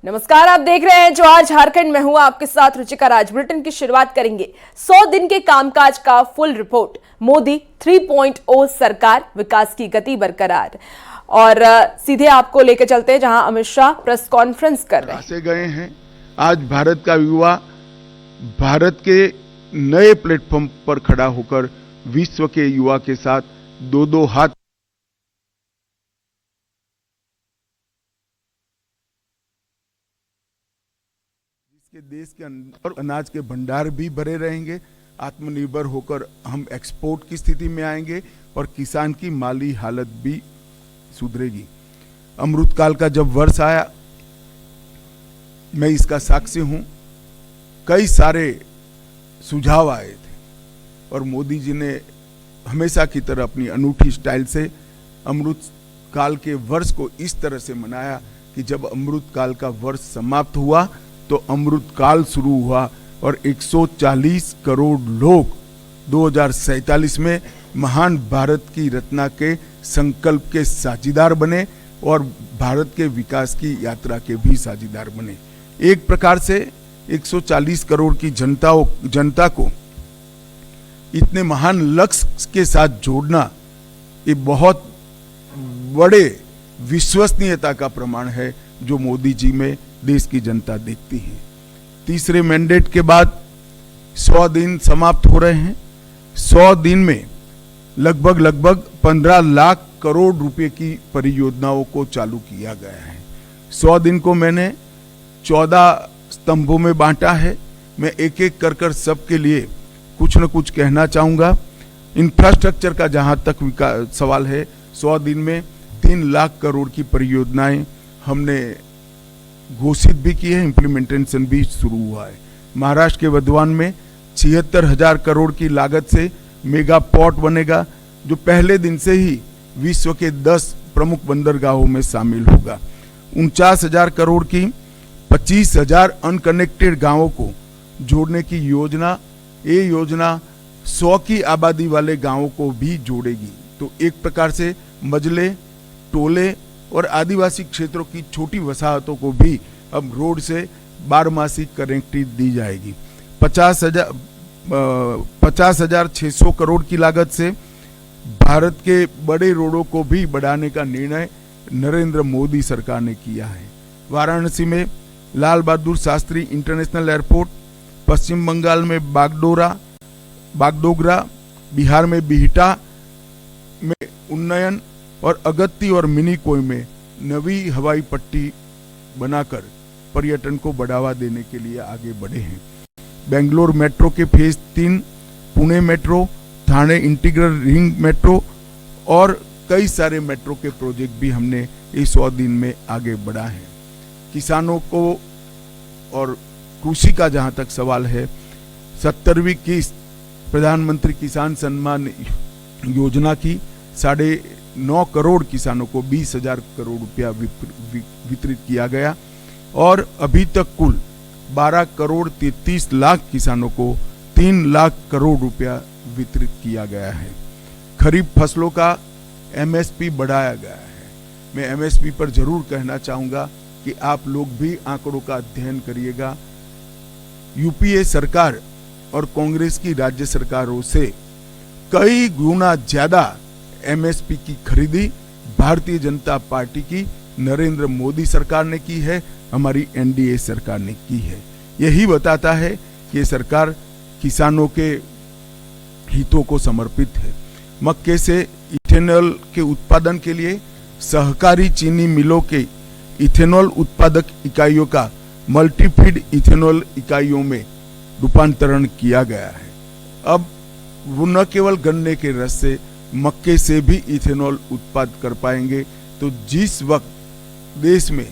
नमस्कार, आप देख रहे हैं जो आज झारखंड में हुआ। आपके साथ रुचिका राज। बुलेटिन की शुरुआत करेंगे 100 दिन के कामकाज का फुल रिपोर्ट। मोदी 3.0 सरकार, विकास की गति बरकरार। और सीधे आपको लेकर चलते हैं जहां अमित शाह प्रेस कॉन्फ्रेंस कर रहे हैं। गए हैं। आज भारत का युवा भारत के नए प्लेटफॉर्म पर खड़ा होकर विश्व के युवा के साथ दो दो हाथ जिसके देश के अंदर अनाज के भंडार भी भरे रहेंगे। आत्मनिर्भर होकर हम एक्सपोर्ट की स्थिति में आएंगे और किसान की माली हालत भी सुधरेगी। अमृतकाल का जब वर्ष आया, मैं इसका साक्षी हूं। कई सारे सुझाव आए थे और मोदी जी ने हमेशा की तरह अपनी अनूठी स्टाइल से अमृत काल के वर्ष को इस तरह से मनाया कि जब अमृत काल का वर्ष समाप्त हुआ तो अमृत काल शुरू हुआ और 140 करोड़ लोग 2047 में महान भारत की रचना के संकल्प के साझीदार बने और भारत के विकास की यात्रा के भी साझीदार बने। एक प्रकार से 140 करोड़ की जनता को इतने महान लक्ष्य के साथ जोड़ना ये बहुत बड़े विश्वसनीयता का प्रमाण है जो मोदी जी में देश की जनता देखती है। तीसरे मैंडेट के बाद 100 दिन समाप्त हो रहे हैं। 100 दिन में लगभग 15 लाख करोड़ रुपए की परियोजनाओं को चालू किया गया है। 100 दिन को मैंने 14 स्तंभों में बांटा है। मैं एक एक कर सबके लिए कुछ न कुछ कहना चाहूंगा। इंफ्रास्ट्रक्चर का जहां तक सवाल है, 100 दिन में 3 लाख करोड़ की परियोजनाएं हमने घोषित भी की है, इम्प्लीमेंटेशन भी शुरू हुआ है। महाराष्ट्र के वधवान में 76,000 करोड़ की लागत से मेगा पोर्ट बनेगा जो पहले दिन से ही विश्व के 10 प्रमुख बंदरगाहों में शामिल होगा। 49,000 करोड़ की 25,000 अनकनेक्टेड गांवों को जोड़ने की योजना, ये योजना 100 की आबादी वाले गांवों को भी जोड़ेगी। तो एक प्रकार से मजले, टोले और आदिवासी क्षेत्रों की छोटी वसाहतों को भी अब रोड से 12मासी कनेक्टिविटी दी जाएगी। 50,600 करोड़ की लागत से भारत के बड़े रोडों को भी बढ़ाने का निर्णय नरेंद्र मोदी सरकार ने किया है। वाराणसी में लाल बहादुर शास्त्री इंटरनेशनल एयरपोर्ट, पश्चिम बंगाल में बागडोगरा, बिहार में बिहटा में उन्नयन और अगत्ती और मिनीकोय में नवी हवाई पट्टी बनाकर पर्यटन को बढ़ावा देने के लिए आगे बढ़े हैं। बेंगलोर मेट्रो के phase 3, Pune metro, Thane integral ring metro और कई सारे मेट्रो के प्रोजेक्ट भी हमने इस 100 दिन में आगे बढ़ा है। किसानों को और कृषि का जहां तक सवाल है, 70वीं किस्त प्रधानमंत्री किसान सम्मान योजना की 9.5 करोड़ किसानों को 20,000 करोड़ रुपया वितरित किया गया और अभी तक कुल 12 करोड़ 33 लाख किसानों को 3 लाख करोड़ रुपया वितरित किया गया है। खरीफ फसलों का एमएसपी बढ़ाया गया है। मैं एमएसपी पर जरूर कहना चाहूंगा कि आप लोग भी आंकड़ों का अध्ययन करिएगा। यूपीए सरकार और कांग्रेस की राज्य सरकारों से कई गुना ज्यादा एमएसपी की खरीदी भारतीय जनता पार्टी की नरेंद्र मोदी सरकार ने की है, हमारी एनडीए सरकार ने की है। यही बताता है कि ये सरकार किसानों के हितों को समर्पित है। मक्के से इथेनॉल के उत्पादन के लिए सहकारी चीनी मिलों के इथेनॉल उत्पादक इकाइयों का मल्टीफीड इथेनॉल इकाइयों में रूपांतरण किया गया है। अब वो न केवल गन्ने के रस से, मक्के से भी इथेनॉल उत्पादन कर पाएंगे। तो जिस वक्त देश में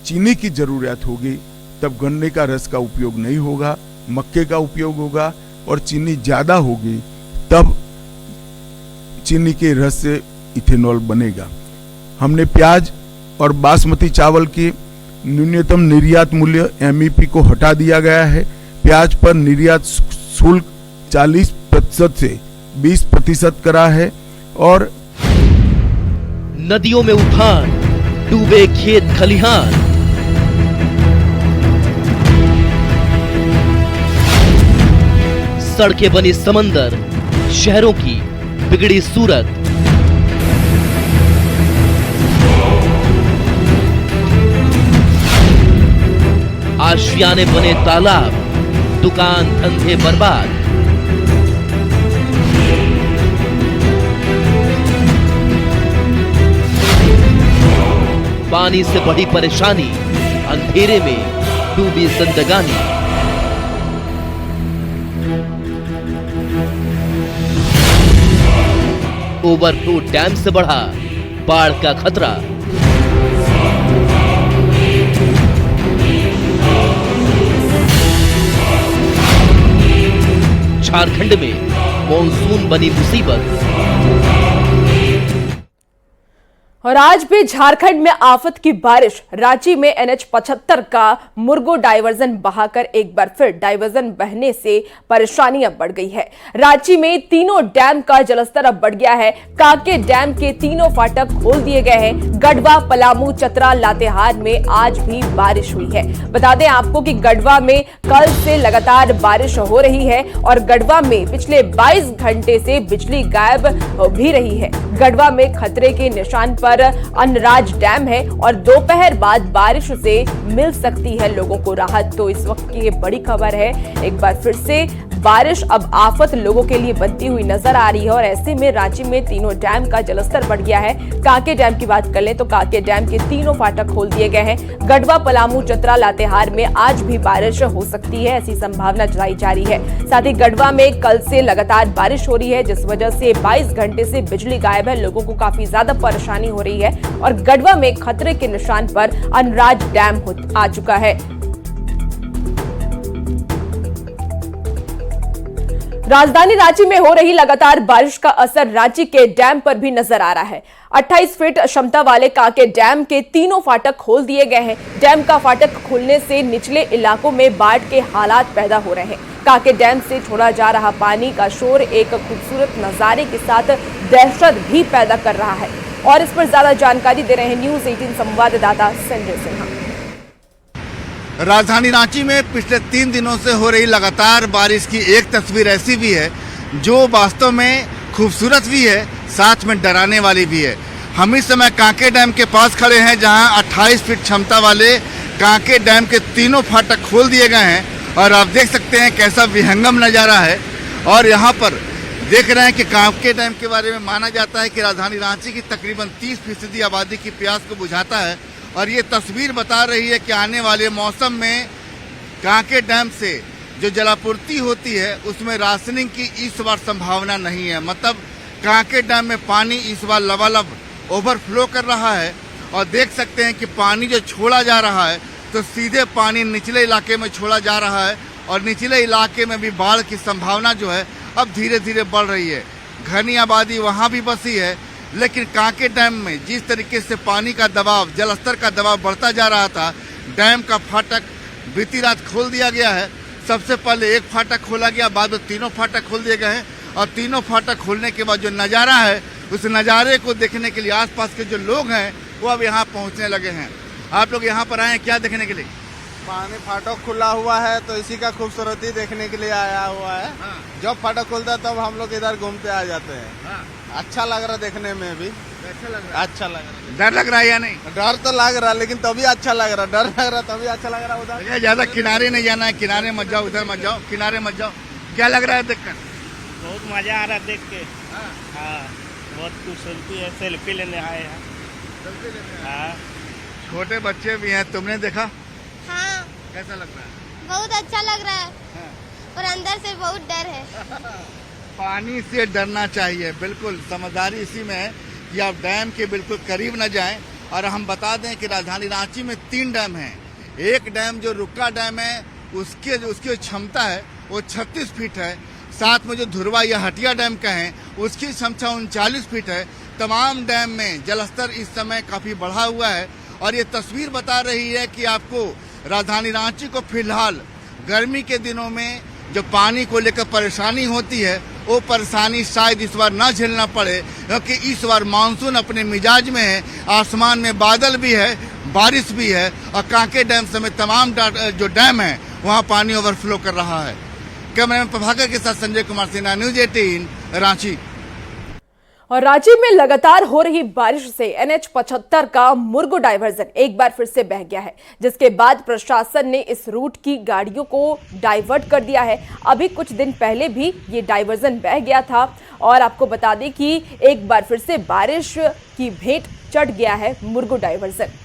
चीनी की जरूरत होगी तब गन्ने का रस का उपयोग नहीं होगा, मक्के का उपयोग होगा और चीनी ज्यादा होगी तब चीनी के रस से इथेनॉल बनेगा। हमने प्याज और बासमती चावल की न्यूनतम निर्यात मूल्य एमईपी को हटा दिया गया है। प्याज पर निर्यात शुल्क 40% से 20% करा है और नदियों में उफान, डूबे खेत खलिहान, सड़कें बनी समंदर, शहरों की बिगड़ी सूरत। आशियाने बने तालाब, दुकान धंधे बर्बाद। पानी से बड़ी परेशानी, अंधेरे में डूबी जिंदगानी। ओवरफ्लो डैम से बढ़ा बाढ़ का खतरा। झारखंड में मॉनसून बनी मुसीबत। और आज भी झारखंड में आफत की बारिश। रांची में NH 75 का मुरगो डायवर्जन बहाकर एक बार फिर डायवर्जन बहने से परेशानी अब बढ़ गई है। रांची में तीनों डैम का जलस्तर अब बढ़ गया है। काके डैम के तीनों फाटक खोल दिए गए हैं। गढ़वा, पलामू, चतरा, लातेहार में आज भी बारिश हुई है। बता दें आपको कि गढ़वा में कल से लगातार बारिश हो रही है और गढ़वा में पिछले 22 घंटे से बिजली गायब भी रही है। गढ़वा में खतरे के निशान पर अनराज डैम है और दोपहर बाद बारिश से मिल सकती है लोगों को राहत। तो इस वक्त की ये बड़ी खबर है। एक बार फिर से बारिश अब आफत लोगों के लिए बनती हुई नजर आ रही है और ऐसे में रांची में तीनों डैम का जलस्तर बढ़ गया है। काके डैम की बात कर लें तो काके डैम के तीनों फाटक खोल दिए गए हैं। गढ़वा, पलामू, चतरा, लातेहार में आज भी बारिश हो सकती है, ऐसी संभावना जताई जा रही है। साथ ही गढ़वा में कल से लगातार बारिश हो रही है जिस वजह से 22 घंटे से बिजली गायब है। लोगों को काफी ज्यादा परेशानी हो रही है और गढ़वा में खतरे के निशान पर अनराज डैम आ चुका है। राजधानी रांची में हो रही लगातार बारिश का असर रांची के डैम पर भी नजर आ रहा है। 28 फीट क्षमता वाले काके डैम के तीनों फाटक खोल दिए गए हैं। डैम का फाटक खुलने से निचले इलाकों में बाढ़ के हालात पैदा हो रहे हैं। काके डैम से छोड़ा जा रहा पानी का शोर एक खूबसूरत नजारे के साथ दहशत भी पैदा कर रहा है। और इस पर ज्यादा जानकारी दे रहे हैं न्यूज़ 18 संवाददाता संजय सिन्हा। राजधानी रांची में पिछले 3 दिनों से हो रही लगातार बारिश की एक तस्वीर ऐसी भी है जो वास्तव में खूबसूरत भी है, साथ में डराने वाली भी है। हम इस समय कांके डैम के पास खड़े हैं जहां 28 फीट क्षमता वाले कांके डैम के तीनों फाटक खोल दिए गए हैं और आप देख सकते हैं कैसा विहंगम नज़ारा है। और यहाँ पर देख रहे हैं कि कांके डैम के बारे में माना जाता है कि राजधानी रांची की तकरीबन 30% आबादी की प्यास को बुझाता है और ये तस्वीर बता रही है कि आने वाले मौसम में कांके डैम से जो जलापूर्ति होती है उसमें राशनिंग की इस बार संभावना नहीं है। मतलब कांके डैम में पानी इस बार लबालब ओवरफ्लो कर रहा है और देख सकते हैं कि पानी जो छोड़ा जा रहा है तो सीधे पानी निचले इलाके में छोड़ा जा रहा है और निचले इलाके में भी बाढ़ की संभावना जो है अब धीरे धीरे बढ़ रही है। घनी आबादी वहाँ भी बसी है, लेकिन कांके डैम में जिस तरीके से पानी का दबाव, जलस्तर का दबाव बढ़ता जा रहा था, डैम का फाटक बीती रात खोल दिया गया है। सबसे पहले एक फाटक खोला गया, बाद में तीनों फाटक खोल दिए गए हैं और तीनों फाटक खोलने के बाद जो नज़ारा है उस नज़ारे को देखने के लिए आसपास के जो लोग हैं वो अब यहाँ पहुँचने लगे हैं। आप लोग यहाँ पर आए हैं क्या देखने के लिए? पानी फाटक खुला हुआ है तो इसी का खूबसूरती देखने के लिए आया हुआ है। हाँ। जब फाटक खुलता है तब हम लोग इधर घूमते आ जाते हैं। हाँ। अच्छा लग रहा है देखने में भी। अच्छा लग रहा है? अच्छा लग रहा है। डर लग रहा है या नहीं? डर तो लग रहा है लेकिन तभी अच्छा लग रहा है। डर लग रहा है तभी अच्छा लग रहा है। उधर ज्यादा किनारे नहीं जाना है, किनारे मत जाओ, उधर मत जाओ, किनारे मत जाओ। क्या लग रहा है देखकर? बहुत मजा आ रहा है देख के। हाँ, बहुत खूबसूरती है। सेल्फी लेने आए हैं। हाँ, छोटे बच्चे भी हैं, तुमने देखा? हाँ, कैसा लग रहा है? बहुत अच्छा लग रहा है और अंदर से बहुत डर है। पानी से डरना चाहिए, बिल्कुल समझदारी इसी में है कि आप डैम के बिल्कुल करीब न जाएं। और हम बता दें कि राजधानी रांची में 3 डैम हैं। एक डैम जो रुक्का डैम है उसकी क्षमता है वो 36 फीट है। साथ में जो धुरवा या हटिया डैम का है उसकी क्षमता 39 फीट है। तमाम डैम में जलस्तर इस समय काफी बढ़ा हुआ है और ये तस्वीर बता रही है कि आपको राजधानी रांची को फिलहाल गर्मी के दिनों में जो पानी को लेकर परेशानी होती है वो परेशानी शायद इस बार ना झेलना पड़े, क्योंकि इस बार मानसून अपने मिजाज में है। आसमान में बादल भी है, बारिश भी है और कांके डैम समेत तमाम जो डैम है वहाँ पानी ओवरफ्लो कर रहा है। कैमरामैन प्रभाकर के साथ संजय कुमार सिन्हा, न्यूज 18 रांची। और राज्य में लगातार हो रही बारिश से NH 75 का मुरगू डायवर्जन एक बार फिर से बह गया है, जिसके बाद प्रशासन ने इस रूट की गाड़ियों को डाइवर्ट कर दिया है। अभी कुछ दिन पहले भी ये डायवर्जन बह गया था और आपको बता दें कि एक बार फिर से बारिश की भेंट चढ़ गया है मुरगू डायवर्जन।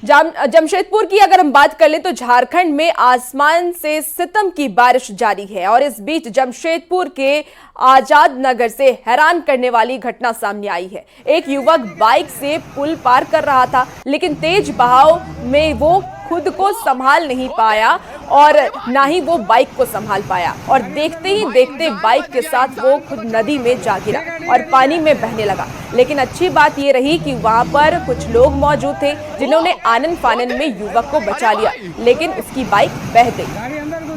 जमशेदपुर की अगर हम बात कर लें तो झारखंड में आसमान से सितम की बारिश जारी है और इस बीच जमशेदपुर के आजाद नगर से हैरान करने वाली घटना सामने आई है। एक युवक बाइक से पुल पार कर रहा था, लेकिन तेज बहाव में वो खुद को संभाल नहीं पाया और ना ही वो बाइक को संभाल पाया और देखते ही देखते बाइक के साथ वो खुद नदी में जा गिरा और पानी में बहने लगा। लेकिन अच्छी बात ये रही कि वहां पर कुछ लोग मौजूद थे जिन्होंने आनन फानन में युवक को बचा लिया, लेकिन उसकी बाइक बह गई।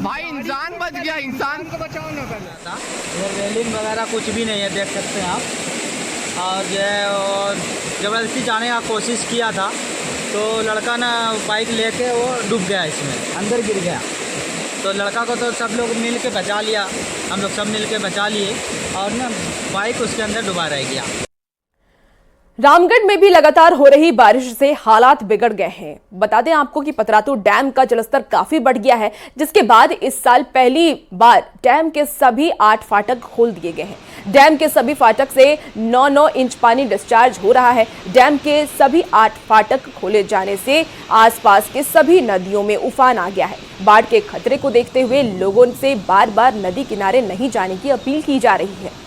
भाई इंसान बच गया, इंसान को बचाओ ना करना था। रेलिंग वगैरह कुछ भी नहीं है, देख सकते हैं आप। और जो है और जबरदस्ती जाने का कोशिश किया था तो लड़का ना बाइक लेके वो डूब गया, इसमें अंदर गिर गया। तो लड़का को तो सब लोग मिल के बचा लिया, हम लोग सब मिल के बचा लिए और ना बाइक उसके अंदर डुबा रह गया। रामगढ़ में भी लगातार हो रही बारिश से हालात बिगड़ गए हैं। बता दें आपको कि पतरातू डैम का जलस्तर काफी बढ़ गया है, जिसके बाद इस साल पहली बार डैम के सभी 8 फाटक खोल दिए गए हैं। डैम के सभी फाटक से 9-9 इंच पानी डिस्चार्ज हो रहा है। डैम के सभी 8 फाटक खोले जाने से आसपास के सभी नदियों में उफान आ गया है। बाढ़ के खतरे को देखते हुए लोगों से बार बार नदी किनारे नहीं जाने की अपील की जा रही है।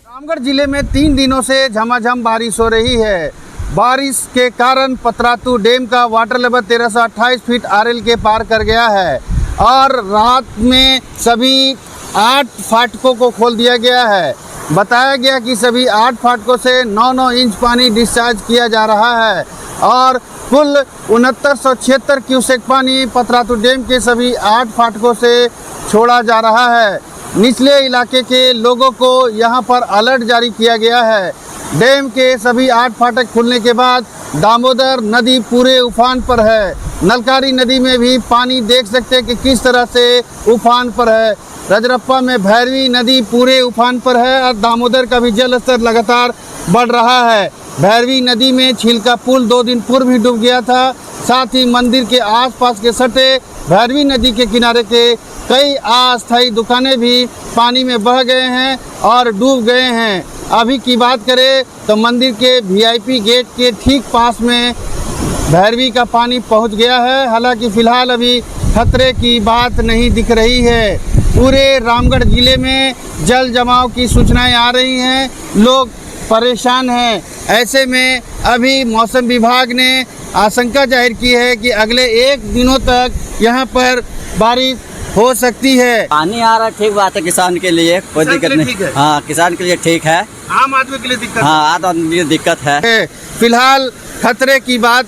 रामगढ़ जिले में 3 दिनों से झमाझम बारिश हो रही है। बारिश के कारण पतरातू डैम का वाटर लेवल 1328 फीट RL के पार कर गया है और रात में सभी 8 फाटकों को खोल दिया गया है। बताया गया कि सभी 8 फाटकों से 9-9 इंच पानी डिस्चार्ज किया जा रहा है और कुल 6976 क्यूसेक पानी पतरातू डैम के सभी 8 फाटकों से छोड़ा जा रहा है। निचले इलाके के लोगों को यहां पर अलर्ट जारी किया गया है। डैम के सभी 8 फाटक खुलने के बाद दामोदर नदी पूरे उफान पर है। नलकारी नदी में भी पानी देख सकते हैं कि किस तरह से उफान पर है। रजरप्पा में भैरवी नदी पूरे उफान पर है और दामोदर का भी जल स्तर लगातार बढ़ रहा है। भैरवी नदी में छिलका पुल 2 दिन पूर्व भी डूब गया था। साथ ही मंदिर के आसपास के सटे भैरवी नदी के किनारे के कई अस्थायी दुकानें भी पानी में बह गए हैं और डूब गए हैं। अभी की बात करें तो मंदिर के VIP गेट के ठीक पास में भैरवी का पानी पहुंच गया है। हालांकि फिलहाल अभी खतरे की बात नहीं दिख रही है। पूरे रामगढ़ जिले में जल जमाव की सूचनाएं आ रही हैं, लोग परेशान हैं। ऐसे में अभी मौसम विभाग ने आशंका जाहिर की है कि अगले 1 दिनों तक यहां पर बारिश हो सकती है। पानी आ रहा है, ठीक बात है किसान के लिए, कोई दिक्कत नहीं। हाँ, किसान के लिए ठीक है, आम आदमी के लिए दिक्कत। हाँ, आम आदमी के लिए दिक्कत है। फिलहाल खतरे की बात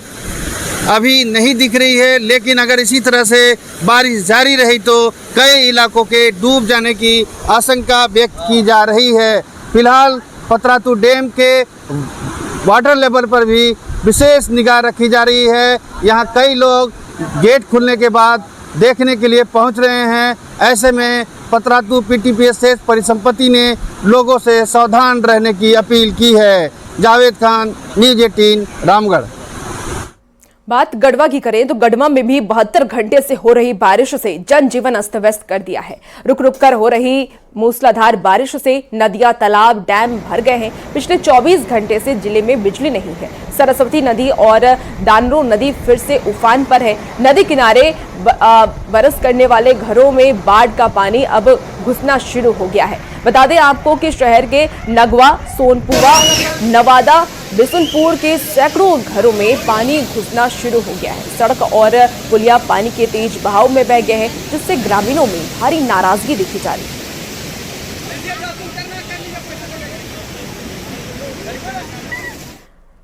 अभी नहीं दिख रही है, लेकिन अगर इसी तरह से बारिश जारी रही तो कई इलाकों के डूब जाने की आशंका व्यक्त की जा रही है। फिलहाल पतरातू डैम के वाटर लेवल पर भी विशेष निगाह रखी जा रही है। यहाँ कई लोग गेट खुलने के बाद देखने के लिए पहुंच रहे हैं। ऐसे में पतरातू PTPSS परिसंपत्ति ने लोगों से सावधान रहने की अपील की है। जावेद खान, न्यूज 18 रामगढ़। बात गढ़वा की करें तो गढ़वा में भी 72 घंटे से हो रही बारिश से जनजीवन अस्त व्यस्त कर दिया है। रुक रुक कर हो रही मूसलाधार बारिश से नदियां, तालाब, डैम भर गए हैं। पिछले 24 घंटे से जिले में बिजली नहीं है। सरस्वती नदी और दानरो नदी फिर से उफान पर है। नदी किनारे बरस करने वाले घरों में बाढ़ का पानी अब घुसना शुरू हो गया है। बता दें आपको कि शहर के नगवा, सोनपुरा, नवादा, बिशुनपुर के सैकड़ों घरों में पानी घुसना शुरू हो गया है। सड़क और पुलिया पानी के तेज बहाव में बह गए हैं, जिससे ग्रामीणों में भारी नाराजगी देखी जा रही है।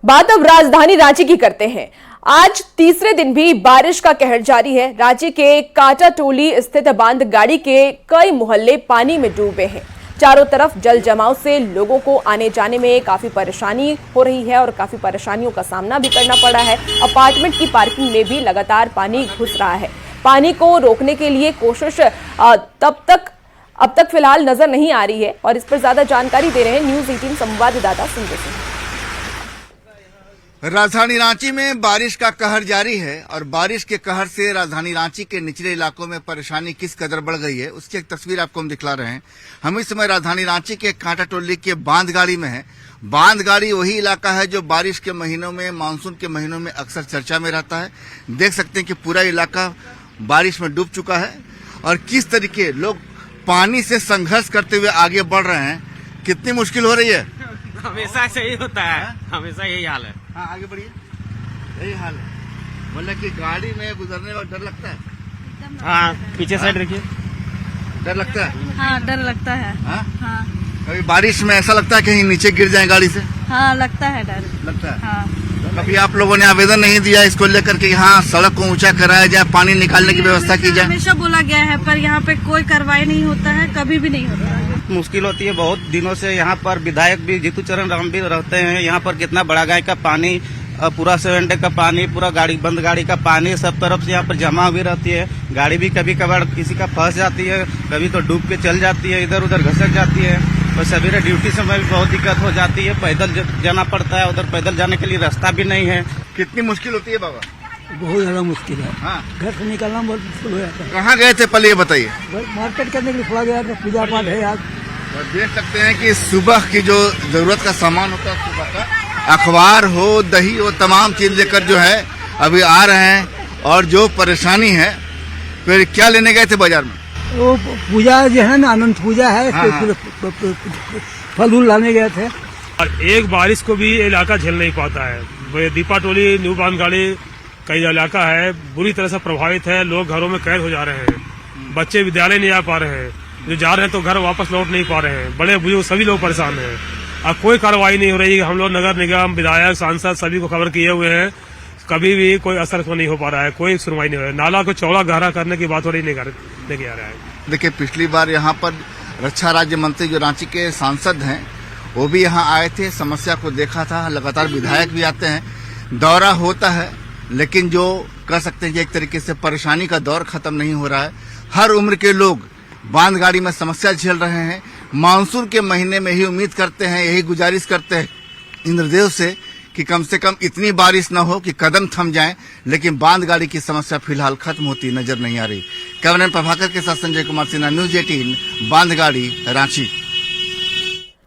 बात अब राजधानी रांची की करते हैं। आज तीसरे दिन भी बारिश का कहर जारी है। रांची के काटाटोली स्थित बांध गाड़ी के कई मोहल्ले पानी में डूबे हैं। चारों तरफ जल जमाव से लोगों को आने जाने में काफी परेशानी हो रही है और काफी परेशानियों का सामना भी करना पड़ा है। अपार्टमेंट की पार्किंग में भी लगातार पानी घुस रहा है। पानी को रोकने के लिए कोशिश अब तक फिलहाल नजर नहीं आ रही है और इस पर ज्यादा जानकारी दे रहे हैं न्यूज़ 18 संवाददाता संजय सिंह। राजधानी रांची में बारिश का कहर जारी है और बारिश के कहर से राजधानी रांची के निचले इलाकों में परेशानी किस कदर बढ़ गई है उसकी एक तस्वीर आपको हम दिखला रहे हैं। हम इस समय राजधानी रांची के कांटा टोली के बांधगाड़ी में है। बांधगाड़ी वही इलाका है जो बारिश के महीनों में, मानसून के महीनों में अक्सर चर्चा में रहता है। देख सकते हैं कि पूरा इलाका बारिश में डूब चुका है और किस तरीके लोग पानी से संघर्ष करते हुए आगे बढ़ रहे हैं। कितनी मुश्किल हो रही है। हमेशा से ही होता है, हमेशा यही हाल है। हाँ, आगे बढ़िए। यही हाल है, मतलब कि गाड़ी में गुजरने में डर लगता है। हाँ, पीछे साइड देखिए। डर लगता है। हाँ, डर लगता है। हाँ? हाँ। कभी बारिश में ऐसा लगता है कहीं नीचे गिर जाए गाड़ी से। हाँ, लगता है डर। लगता है। हाँ। कभी आप लोगों ने आवेदन नहीं दिया इसको लेकर के यहाँ सड़क को ऊंचा कराया जाए, पानी निकालने की व्यवस्था की जाए? हमेशा बोला गया है पर यहाँ पे कोई कार्रवाई नहीं होता है, कभी भी नहीं होता है। मुश्किल होती है बहुत दिनों से। यहाँ पर विधायक भी जीतू चरण राम भी रहते हैं। यहाँ पर कितना बड़ा गाय का पानी, पूरा 7 का पानी, पूरा बंद गाड़ी का पानी सब तरफ से यहाँ पर जमा हुई रहती है। गाड़ी भी कभी कभार किसी का फंस जाती है, कभी तो डूब के चल जाती है, इधर उधर घसक जाती है। और सवेरे ड्यूटी समय भी बहुत दिक्कत हो जाती है, पैदल जाना पड़ता है, उधर पैदल जाने के लिए रास्ता भी नहीं है। कितनी मुश्किल होती है बाबा? बहुत ज्यादा मुश्किल है। हाँ। घर से निकलना बहुत मुश्किल हो जाता है। कहाँ गए थे पहले ये बताइए? मार्केट करने के लिए थोड़ा गया था, पूजा पाठ है आज। और देख सकते हैं कि सुबह की जो जरूरत का सामान होता है, सुबह का अखबार हो, दही हो, तमाम चीज लेकर जो है अभी आ रहे हैं। और जो परेशानी है, फिर क्या लेने गए थे बाजार में? वो पूजा जो है ना, अनंत पूजा है। हाँ। तो फल फूल लाने गए थे। और एक बारिश को भी इलाका झेल नहीं पाता है। दीपा टोली, न्यू बांधगाड़ी कई इलाका है बुरी तरह से प्रभावित है। लोग घरों में कैद हो जा रहे हैं, बच्चे विद्यालय नहीं आ पा रहे हैं, जो जा रहे हैं तो घर वापस लौट नहीं पा रहे हैं। बड़े बुजुर्ग सभी लोग परेशान हैं। अब कोई कार्रवाई नहीं हो रही। हम लोग नगर निगम, विधायक, सांसद सभी को खबर किए हुए हैं, कभी भी कोई असर नहीं हो पा रहा है, कोई सुनवाई नहीं हो रही है। नाला को चौड़ा गहरा करने की बात हो रही नहीं लेके आ रहा है। देखिए, पिछली बार यहाँ पर रक्षा राज्य मंत्री जो रांची के सांसद हैं वो भी यहाँ आए थे, समस्या को देखा था। लगातार विधायक भी आते हैं, दौरा होता है, लेकिन जो कह सकते हैं कि एक तरीके से परेशानी का दौर खत्म नहीं हो रहा है। हर उम्र के लोग बांधगाड़ी में समस्या झेल रहे हैं। मानसून के महीने में ही उम्मीद करते हैं, यही गुजारिश करते हैं इंद्रदेव से कि कम से कम इतनी बारिश न हो कि कदम थम जाएं, लेकिन बांधगाड़ी की समस्या फिलहाल खत्म होती नजर नहीं आ रही। कैमरामैन प्रभाकर के साथ संजय कुमार सिन्हा, न्यूज़ 18 बांधगाड़ी, रांची।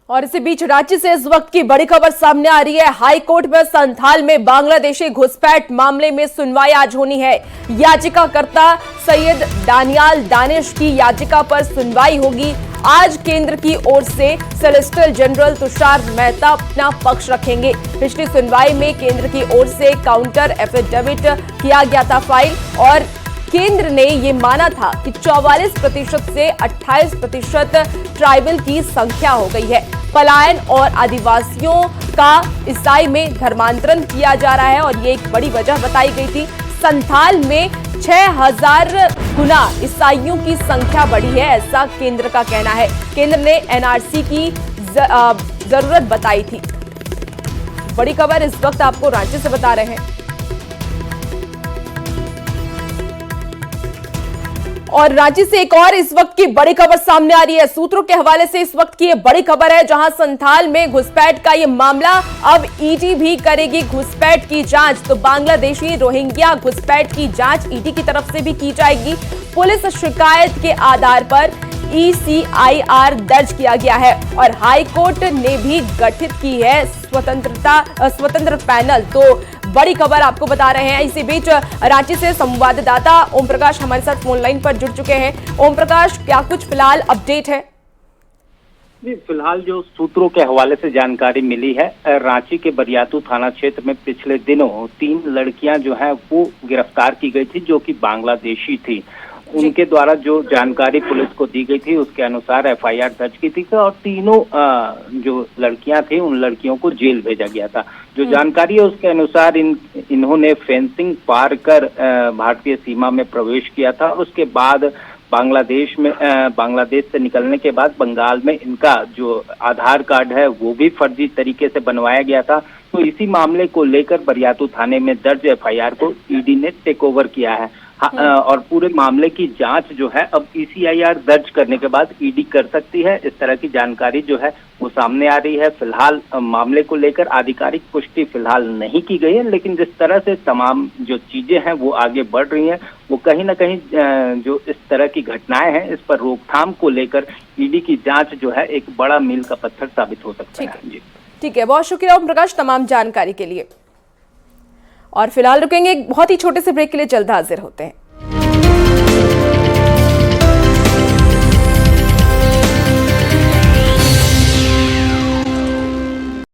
और इसी बीच रांची से इस वक्त की बड़ी खबर सामने आ रही है। हाई कोर्ट में संथाल में बांग्लादेशी घुसपैठ मामले में सुनवाई आज होनी है। याचिकाकर्ता सैयद दानियाल दानिश की याचिका पर सुनवाई होगी। आज केंद्र की ओर से सॉलिसिटर जनरल तुषार मेहता अपना पक्ष रखेंगे। पिछली सुनवाई में केंद्र की ओर से काउंटर एफिडेविट किया गया था फाइल, और केंद्र ने ये माना था कि 44% से 28% ट्राइबल की संख्या हो गई है। पलायन और आदिवासियों का ईसाई में धर्मांतरण किया जा रहा है और ये एक बड़ी वजह बताई गई थी। संथाल में 6000 गुना ईसाइयों की संख्या बढ़ी है, ऐसा केंद्र का कहना है। केंद्र ने एनआरसी की जरूरत बताई थी। बड़ी खबर इस वक्त आपको रांची से बता रहे हैं। और रांची से एक और इस वक्त की बड़ी खबर सामने आ रही है। सूत्रों के हवाले से इस वक्त की ये बड़ी खबर है, जहां संथाल में घुसपैठ का ये मामला अब ईडी भी करेगी घुसपैठ की जांच। तो बांग्लादेशी रोहिंग्या घुसपैठ की जांच ईडी की तरफ से भी की जाएगी। पुलिस शिकायत के आधार पर ECIR दर्ज किया गया है और हाई कोर्ट ने भी गठित की है स्वतंत्र पैनल। तो बड़ी खबर आपको बता रहे हैं। इसी बीच रांची से संवाददाता ओम प्रकाश हमारे साथ फोन लाइन पर जुड़ चुके हैं। ओम प्रकाश, क्या कुछ फिलहाल अपडेट है? जी, फिलहाल जो सूत्रों के हवाले से जानकारी मिली है, रांची के बरियातू थाना क्षेत्र में पिछले दिनों 3 लड़कियां जो हैं वो गिरफ्तार की गई थी, जो कि बांग्लादेशी थी। उनके द्वारा जो जानकारी पुलिस को दी गई थी उसके अनुसार FIR दर्ज की थी और तीनों जो लड़कियां थी उन लड़कियों को जेल भेजा गया था। जो जानकारी है उसके अनुसार इन्होंने फेंसिंग पार कर भारतीय सीमा में प्रवेश किया था। उसके बाद बांग्लादेश से निकलने के बाद बंगाल में इनका जो आधार कार्ड है वो भी फर्जी तरीके से बनवाया गया था। तो इसी मामले को लेकर बरियातू थाने में दर्ज एफआईआर को ईडी ने टेक ओवर किया है। और पूरे मामले की जांच जो है अब ईसीआईआर दर्ज करने के बाद ईडी कर सकती है। इस तरह की जानकारी जो है वो सामने आ रही है। फिलहाल मामले को लेकर आधिकारिक पुष्टि फिलहाल नहीं की गई है, लेकिन जिस तरह से तमाम जो चीजें हैं वो आगे बढ़ रही हैं, वो कहीं ना कहीं जो इस तरह की घटनाएं हैं इस पर रोकथाम को लेकर ईडी की जांच जो है एक बड़ा मील का पत्थर साबित हो सकता है। जी ठीक है, बहुत शुक्रिया ओम प्रकाश तमाम जानकारी के लिए। और फिलहाल रुकेंगे एक बहुत ही छोटे से ब्रेक के लिए, जल्द हाजिर होते हैं।